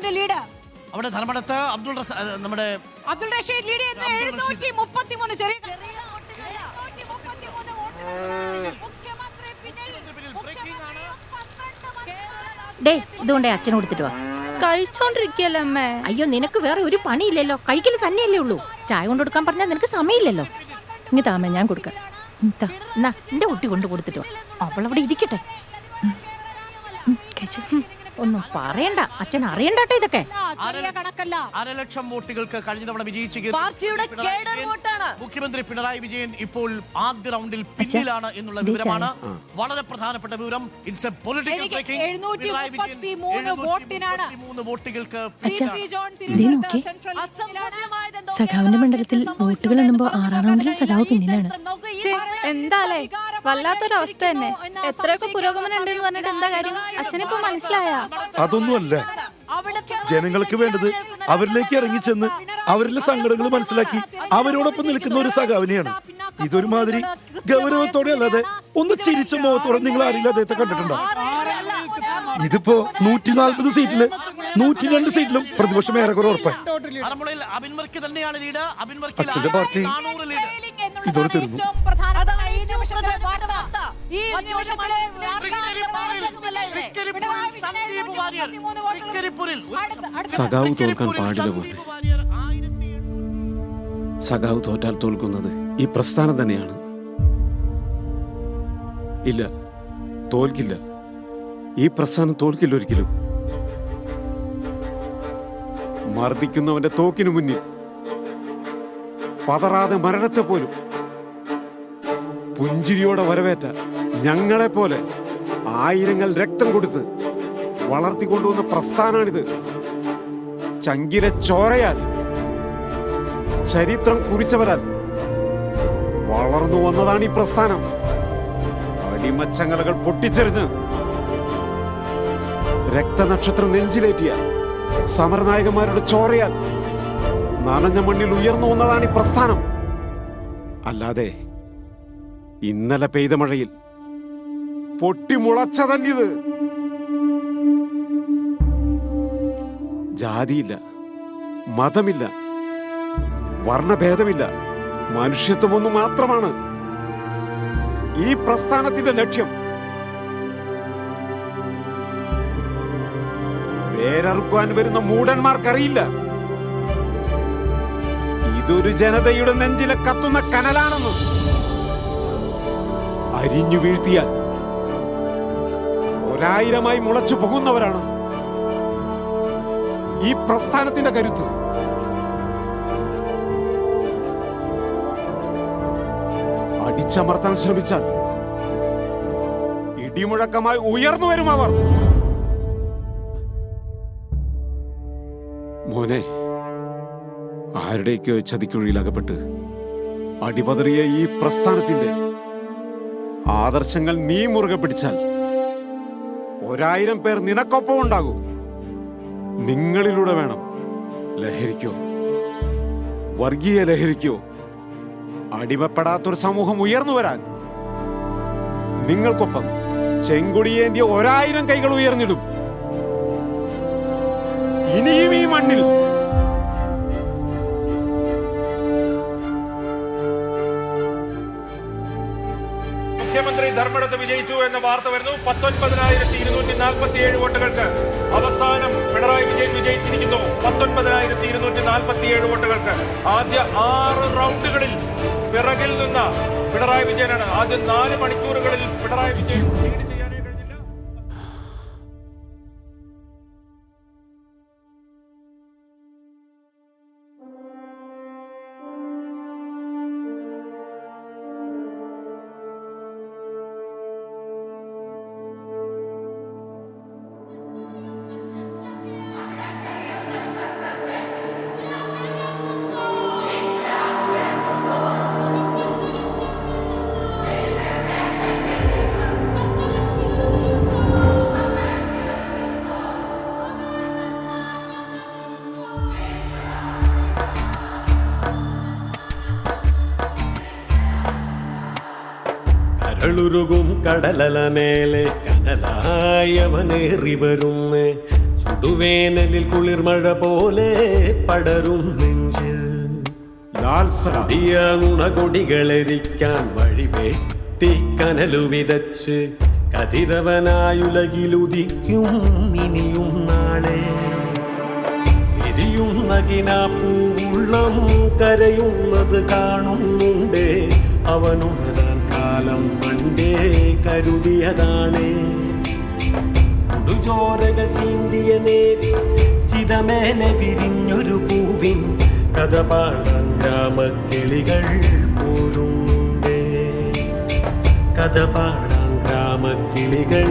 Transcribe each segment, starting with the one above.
കോൺഗ്രസിന്റെ ലീഡ്. അവിടെ ധർമ്മടത്ത് നമ്മുടെ അബ്ദുൾ റഷീദ് ലീഡ് ചെയ്യുന്ന 733 ചെറിയ ഡേ ഇതുകൊണ്ടേ അച്ഛൻ കൊടുത്തിട്ട് വാ. കഴിച്ചോണ്ടിരിക്കല്ലേ അമ്മേ. അയ്യോ നിനക്ക് വേറെ ഒരു പണിയില്ലല്ലോ, കഴിക്കല് തന്നെയല്ലേ ഉള്ളൂ. ചായ കൊണ്ട് കൊടുക്കാൻ പറഞ്ഞാൽ നിനക്ക് സമയമില്ലല്ലോ. ഇനി താമേ ഞാൻ കൊടുക്കാം. എന്നാ എന്റെ കുട്ടി കൊണ്ട് കൊടുത്തിട്ട് വാ, അവളവിടെ ഇരിക്കട്ടെ. ഒന്നും പറയണ്ട, അച്ഛൻ അറിയണ്ടട്ടെ ഇതൊക്കെ. കണക്കല്ല. 1.5 ലക്ഷം വോട്ടുകൾക്ക് കഴിഞ്ഞ തവണ വിജയിച്ച മുഖ്യമന്ത്രി പിണറായി വിജയൻ ഇപ്പോൾ ആദ്യ റൗണ്ടിൽ പിന്നിലാണ് എന്നുള്ള വിവരമാണ് വളരെ പ്രധാനപ്പെട്ട വിവരം. It's a political breaking. 733 വോട്ടിനാണ് വോട്ടുകൾക്ക് സഖാവിന്റെ മണ്ഡലത്തിൽ വോട്ടുകൾ എണ്ണുമ്പോ 6ാം റൗണ്ടിലും സഖാവ് പിന്നിലാണ്. എന്താലേ വല്ലാത്തൊരവസ്ഥ തന്നെ. എത്രയൊക്കെ പുരോഗമനം ഉണ്ടെന്ന് പറഞ്ഞിട്ട് എന്താ കാര്യം? അച്ഛനിപ്പോ മനസ്സിലായ അതൊന്നുമല്ല. ജനങ്ങൾക്ക് വേണ്ടത് അവരിലേക്ക് ഇറങ്ങിച്ചെന്ന് അവരിലെ സങ്കടങ്ങൾ മനസ്സിലാക്കി അവരോടൊപ്പം നിൽക്കുന്ന ഒരു സഖാവിനെയാണ്. ഇതൊരുമാതിരി ഗൗരവത്തോടെ അല്ലാതെ ഒന്ന് ചിരിച്ച മുഖത്തോടെ നിങ്ങൾ ആരെങ്കിലും അദ്ദേഹത്തെ കണ്ടിട്ടുണ്ടോ? ഇതിപ്പോ 140 സീറ്റില് 102 സീറ്റിലും പ്രതിപക്ഷം ഏറെക്കുറെ ഉറപ്പായി. അച്ഛന്റെ പാർട്ടി ഇതോടെ തീർന്നു. സഖാവ് തോൽക്കാൻ പാടില്ല പോലെ. സഖാവ് തോറ്റാൽ തോൽക്കുന്നത് ഈ പ്രസ്ഥാനം തന്നെയാണ്. ഇല്ല, തോൽക്കില്ല. ഈ പ്രസ്ഥാനം തോൽക്കില്ല ഒരിക്കലും. മർദ്ദിക്കുന്നവന്റെ തോക്കിനു മുന്നിൽ പതറാതെ മരണത്തെ പോലും പുഞ്ചിരിയോടെ വരവേറ്റ ഞങ്ങളെപ്പോലെ ആയിരങ്ങൾ രക്തം കൊടുത്ത് വളർത്തിക്കൊണ്ടുവന്ന പ്രസ്ഥാനാണിത്. ചങ്കിലെ ചോരയാൽ ചരിത്രം കുറിച്ചവരാൽ വളർന്നു വന്നതാണ് ഈ പ്രസ്ഥാനം. അടിമച്ചങ്ങലകൾ പൊട്ടിച്ചെറിഞ്ഞ് രക്തനക്ഷത്രം നെഞ്ചിലേറ്റിയ സമരനായകന്മാരുടെ ചോരയാൽ നനഞ്ഞ മണ്ണിൽ ഉയർന്നു വന്നതാണ് ഈ പ്രസ്ഥാനം. അല്ലാതെ ഇന്നലെ പെയ്ത മഴയിൽ പൊട്ടിമുളച്ചതല്ലിത്. ജാതിയില്ല, മതമില്ല, വർണ്ണഭേദമില്ല, മനുഷ്യത്വമൊന്നു മാത്രമാണ് ഈ പ്രസ്ഥാനത്തിന്റെ ലക്ഷ്യം. വേരറുക്കുവാൻ വരുന്ന മൂഢന്മാർക്കറിയില്ല ഇതൊരു ജനതയുടെ നെഞ്ചിലെ കത്തുന്ന കനലാണെന്ന്. അരിഞ്ഞു വീഴ്ത്തിയാൽ 1000 മുളച്ചു പോകുന്നവരാണ് ഈ പ്രസ്ഥാനത്തിന്റെ കരുത്ത്. അടിച്ചമർത്താൻ ശ്രമിച്ചാൽ ഇടിമുഴക്കമായി ഉയർന്നു വരും അവർ. മോനെ, ആരുടെയൊക്കെയോ ചതിക്കുഴിയിൽ അകപ്പെട്ട് അടിപതറിയ ഈ പ്രസ്ഥാനത്തിന്റെ ആദർശങ്ങൾ നീ മുറുകെ പിടിച്ചാൽ 1000 പേർ നിനക്കൊപ്പം ഉണ്ടാകും. നിങ്ങളിലൂടെ വേണം ലഹരിക്കോ വർഗീയ ലഹരിക്കോ അടിമപ്പെടാത്തൊരു സമൂഹം ഉയർന്നു വരാൻ. നിങ്ങൾക്കൊപ്പം ചെങ്കൊടിയേന്തിയ 1000 കൈകൾ ഉയർന്നിടും. ഇനിയും ഈ മണ്ണിൽ മുഖ്യമന്ത്രി ധർമ്മടത്ത് വിജയിച്ചു എന്ന വാർത്ത വരുന്നു. 19,247 വോട്ടുകൾക്ക് അവസാനം പിണറായി വിജയൻ വിജയിച്ചിരിക്കുന്നു. 19,247 വോട്ടുകൾക്ക്. ആദ്യ 6 റൗണ്ടുകളിൽ പിറകിൽ നിന്ന പിണറായി വിജയനാണ്. ആദ്യ 4 മണിക്കൂറുകളിൽ പിണറായി വിജയൻ ലീഡ് ചെയ്യാനേ കഴിഞ്ഞില്ല. കടലുരുകും കടലല മേലെ കനലായവനേറി വരുന്നേ. ചുടുവേനലിൽ കുളിർമഴ പോലെ പടരും നെഞ്ച് ലാൽസടിയ നുണകൊടികളെരിക്കാൻ വഴിവെട്ടി കനലു വിതച്ച് കതിരവനായുലകിലുദിക്കും ഇനിയും നാളെ എരിയുന്ന കിനാപ്പൂവുള്ളം കരയുന്നത് കാണുന്നുണ്ടേ അവനുണരാൻ കാലം പണ്ടേ കരുതിയതാണേ ചുടുചോരകൾ ചീന്തിയ നേരി ചിതമേലെ വിരിഞ്ഞൊരു പൂവിൻ കഥ പാടാൻ ഗ്രാമക്കിളികൾ പോരുണ്ടേ കഥ പാടാൻ ഗ്രാമക്കിളികൾ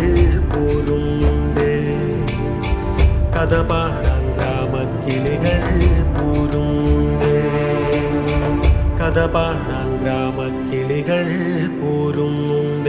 പോരുണ്ടേ കഥ പാടാൻ ഗ്രാമക്കിളികൾ പോരുണ്ടേ കഥ പാടാൻ ഗ്രാമക്കിളികൾ പോരുന്നുണ്ട്